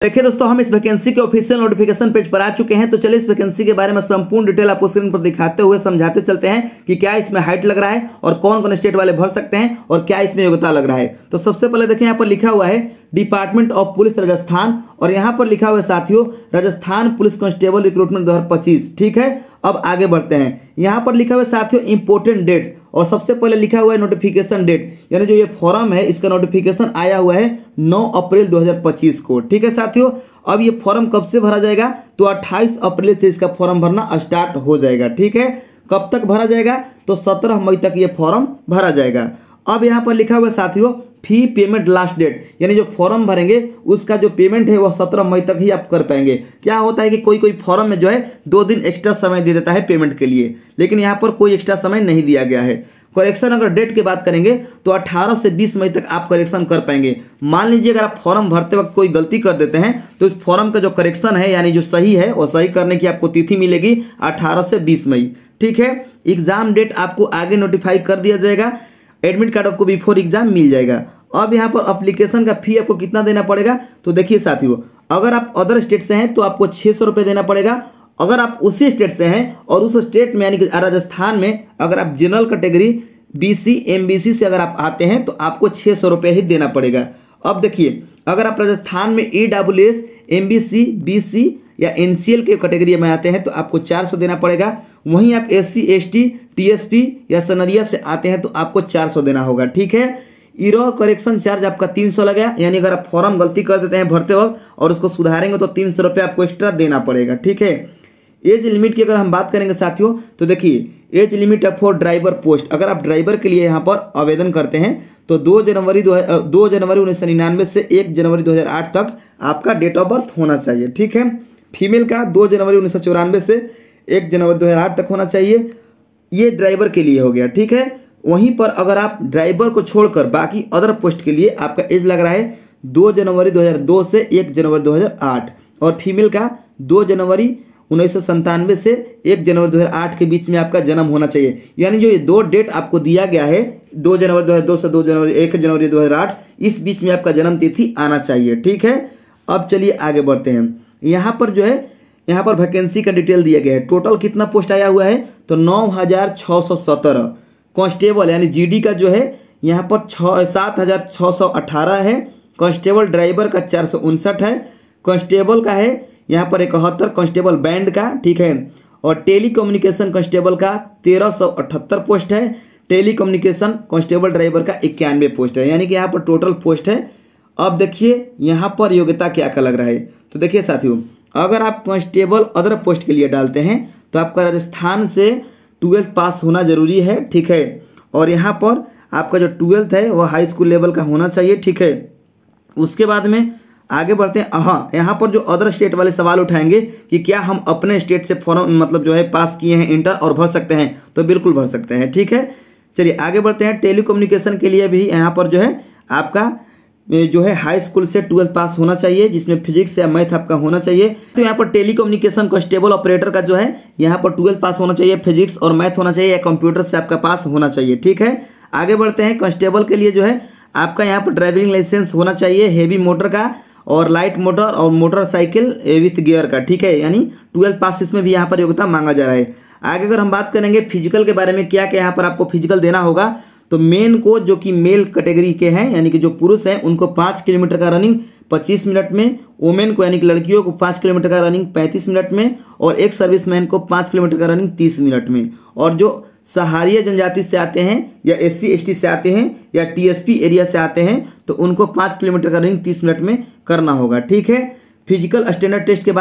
देखिए दोस्तों, हम इस वैकेंसी के ऑफिशियल नोटिफिकेशन पेज पर आ चुके हैं। तो चलिए इस वैकेंसी के बारे में संपूर्ण डिटेल आपको स्क्रीन पर दिखाते हुए समझाते चलते हैं कि क्या इसमें हाइट लग रहा है और कौन कौन स्टेट वाले भर सकते हैं और क्या इसमें योग्यता लग रहा है। तो सबसे पहले देखिए, यहाँ पर लिखा हुआ है डिपार्टमेंट ऑफ पुलिस राजस्थान और यहाँ पर लिखा हुआ है साथियों राजस्थान पुलिस कांस्टेबल रिक्रूटमेंट 2025। ठीक है, अब आगे बढ़ते हैं। यहाँ पर लिखा हुआ है साथियों इंपोर्टेंट डेट्स और सबसे पहले लिखा हुआ है नोटिफिकेशन डेट, यानी जो ये फॉर्म है इसका नोटिफिकेशन आया हुआ है 9 अप्रैल 2025 को। ठीक है साथियों, अब ये फॉर्म कब से भरा जाएगा? तो 28 अप्रैल से इसका फॉर्म भरना स्टार्ट हो जाएगा। ठीक है, कब तक भरा जाएगा? तो 17 मई तक ये फॉर्म भरा जाएगा। अब यहाँ पर लिखा हुआ है साथियों फी पेमेंट लास्ट डेट, यानी जो फॉर्म भरेंगे उसका जो पेमेंट है वह 17 मई तक ही आप कर पाएंगे। क्या होता है कि कोई कोई फॉर्म में जो है 2 दिन एक्स्ट्रा समय दे देता है पेमेंट के लिए, लेकिन यहाँ पर कोई एक्स्ट्रा समय नहीं दिया गया है। करेक्शन अगर डेट की बात करेंगे तो 18 से 20 मई तक आप करेक्शन कर पाएंगे। मान लीजिए अगर आप फॉर्म भरते वक्त कोई गलती कर देते हैं तो इस फॉर्म का जो करेक्शन है यानी जो सही है वो सही करने की आपको तिथि मिलेगी 18 से 20 मई। ठीक है, एग्जाम डेट आपको आगे नोटिफाई कर दिया जाएगा। एडमिट कार्ड आपको बिफोर एग्जाम मिल जाएगा। अब यहाँ पर एप्लीकेशन का फी आपको कितना देना पड़ेगा? तो देखिए साथियों, अगर आप अदर स्टेट से हैं तो आपको 600 रुपये देना पड़ेगा। अगर आप उसी स्टेट से हैं और उस स्टेट में यानी कि राजस्थान में अगर आप जनरल कैटेगरी BC MBC से अगर आप आते हैं तो आपको 600 रुपये ही देना पड़ेगा। अब देखिए, अगर आप राजस्थान में EWS MBC BC या NCL के कैटेगरी में आते हैं तो आपको 400 देना पड़ेगा। वहीं आप SC ST TSP या सनरिया से आते हैं तो आपको 400 देना होगा। ठीक है, एरर करेक्शन चार्ज आपका 300 लगेगा, यानी अगर आप फॉर्म गलती कर देते हैं भरते वक्त और उसको सुधारेंगे तो 300 रुपये आपको एक्स्ट्रा देना पड़ेगा। ठीक है, एज लिमिट की अगर हम बात करेंगे साथियों तो देखिए age limit for driver post, अगर आप ड्राइवर के लिए यहाँ पर आवेदन करते हैं तो 2 जनवरी 1999 से 1 जनवरी 2008 तक आपका डेट ऑफ बर्थ होना चाहिए। ठीक है, फीमेल का 2 जनवरी 1994 से 1 जनवरी 2008 तक होना चाहिए। ये ड्राइवर के लिए हो गया। ठीक है, वहीं पर अगर आप ड्राइवर को छोड़कर बाकी अदर पोस्ट के लिए आपका एज लग रहा है 2 जनवरी 2002 से 1 जनवरी 2008 और फीमेल का 2 जनवरी 1997 से 1 जनवरी 2008 के बीच में आपका जन्म होना चाहिए। यानी जो ये 2 डेट आपको दिया गया है 2 जनवरी 2002 से 1 जनवरी 2008, इस बीच में आपका जन्म तिथि आना चाहिए। ठीक है, अब चलिए आगे बढ़ते हैं। यहाँ पर जो है यहाँ पर वैकेंसी का डिटेल दिया गया है। टोटल कितना पोस्ट आया हुआ है? तो 9617। कांस्टेबल यानी GD का जो है यहाँ पर 7618 है। कांस्टेबल ड्राइवर का 459 है। कांस्टेबल का है यहाँ पर 71, कांस्टेबल बैंड का। ठीक है, और टेली कम्युनिकेशन कांस्टेबल का 1378 पोस्ट है। टेली कम्युनिकेशन कांस्टेबल ड्राइवर का 91 पोस्ट है, यानी कि यहाँ पर टोटल पोस्ट है। अब देखिए यहाँ पर योग्यता क्या क्या लग रहा है। तो देखिए साथियों, अगर आप कांस्टेबल अदर पोस्ट के लिए डालते हैं तो आपका राजस्थान से 12th पास होना जरूरी है। ठीक है, और यहाँ पर आपका जो 12th है वह हाई स्कूल लेवल का होना चाहिए। ठीक है, उसके बाद में आगे बढ़ते हैं। हाँ, यहाँ पर जो अदर स्टेट वाले सवाल उठाएंगे कि क्या हम अपने स्टेट से फॉर्म मतलब जो है पास किए हैं इंटर और भर सकते हैं, तो बिल्कुल भर सकते हैं। ठीक है, चलिए आगे बढ़ते हैं। टेलीकम्युनिकेशन के लिए भी यहाँ पर जो है आपका जो है हाई स्कूल से 12th पास होना चाहिए, जिसमें फिजिक्स या मैथ आपका होना चाहिए। तो यहाँ पर टेलीकम्युनिकेशन कांस्टेबल ऑपरेटर का जो है यहाँ पर 12th पास होना चाहिए, फिजिक्स और मैथ होना चाहिए या कंप्यूटर से आपका पास होना चाहिए। ठीक है, आगे बढ़ते हैं। कांस्टेबल के लिए जो है आपका यहाँ पर ड्राइविंग लाइसेंस होना चाहिए हेवी मोटर का और लाइट मोटर और मोटरसाइकिल विथ गियर का। ठीक है, यानी 12th पास इसमें भी यहाँ पर योग्यता मांगा जा रहा है। आगे अगर हम बात करेंगे फिजिकल के बारे में, क्या क्या यहाँ पर आपको फिजिकल देना होगा, तो मेन को जो कि मेल कैटेगरी के हैं यानी कि जो पुरुष हैं उनको 5 किलोमीटर का रनिंग 25 मिनट में, वोमेन को यानी कि लड़कियों को 5 किलोमीटर का रनिंग 35 मिनट में और एक सर्विसमैन को 5 किलोमीटर का रनिंग 30 मिनट में। और जो सहारिया जनजाति से आते हैं या SC ST से आते हैं या TSP एरिया से आते हैं तो उनको 5 किलोमीटर का रनिंग 30 मिनट में करना होगा। ठीक है, फिजिकल स्टैंडर्ड टेस्ट के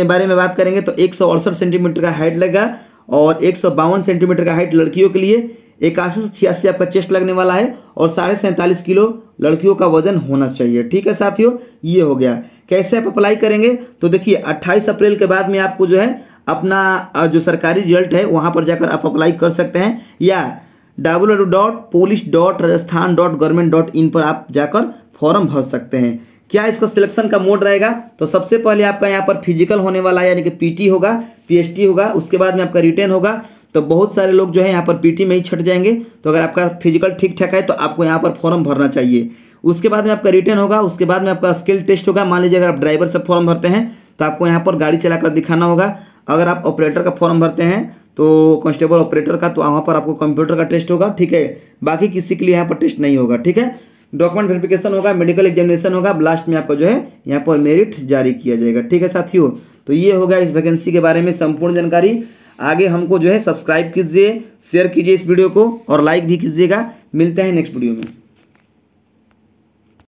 बारे में बात करेंगे तो 168 सेंटीमीटर का हाइट लगेगा और 152 सेंटीमीटर का हाइट लड़कियों के लिए, 81 से 86 आपका चेस्ट लगने वाला है और 47.5 किलो लड़कियों का वजन होना चाहिए। ठीक है साथियों, ये हो गया। कैसे आप अप्लाई करेंगे? तो देखिए 28 अप्रैल के बाद में आपको जो है अपना जो सरकारी रिजल्ट है वहाँ पर जाकर आप अप्लाई कर सकते हैं या www.police.rajasthan.government.in पर आप जाकर फॉर्म भर सकते हैं। क्या इसका सिलेक्शन का मोड रहेगा? तो सबसे पहले आपका यहाँ पर फिजिकल होने वाला है यानी कि PT होगा, PST होगा, उसके बाद में आपका रिटेन होगा। तो बहुत सारे लोग जो है यहाँ पर PT में ही छट जाएंगे। तो अगर आपका फिजिकल ठीक ठाक है तो आपको यहाँ पर फॉर्म भरना चाहिए। उसके बाद में आपका रिटर्न होगा, उसके बाद में आपका स्किल टेस्ट होगा। मान लीजिए अगर आप ड्राइवर से फॉर्म भरते हैं तो आपको यहाँ पर गाड़ी चलाकर दिखाना होगा। अगर आप ऑपरेटर का फॉर्म भरते हैं तो कांस्टेबल ऑपरेटर का, तो वहाँ पर आपको कंप्यूटर का टेस्ट होगा, ठीक है। बाकी किसी के लिए यहाँ पर टेस्ट नहीं होगा, ठीक है। डॉक्यूमेंट वेरिफिकेशन होगा, मेडिकल एग्जामिनेशन होगा, लास्ट में आपका जो है यहाँ पर मेरिट जारी किया जाएगा, ठीक है साथियों। तो ये होगा इस वैकेंसी के बारे में संपूर्ण जानकारी। आगे हमको जो है सब्सक्राइब कीजिए, शेयर कीजिए इस वीडियो को और लाइक भी कीजिएगा। मिलते हैं नेक्स्ट वीडियो में।